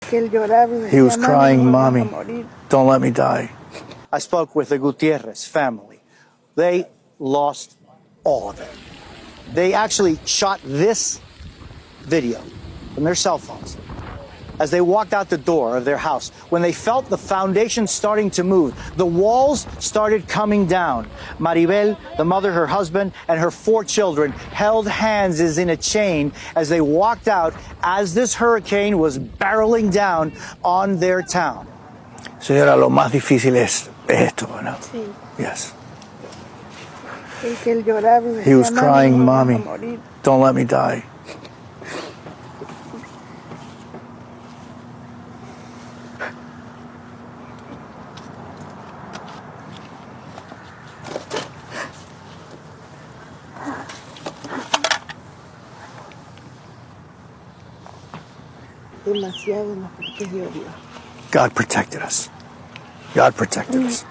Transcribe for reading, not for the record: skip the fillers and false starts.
He was crying, "Mommy, don't let me die." I spoke with the Gutierrez family. They lost all of it. They actually shot this video from their cell phones as they walked out the door of their house. When they felt the foundation starting to move, the walls started coming down. Maribel, the mother, her husband, and her 4 children held hands as in a chain as they walked out as this hurricane was barreling down on their town. Señora, lo más difícil es esto, ¿no? Sí. Yes. He He was crying, "Mommy, don't let me die." Demasiado nos protegió Dios. God protected us. God protected us.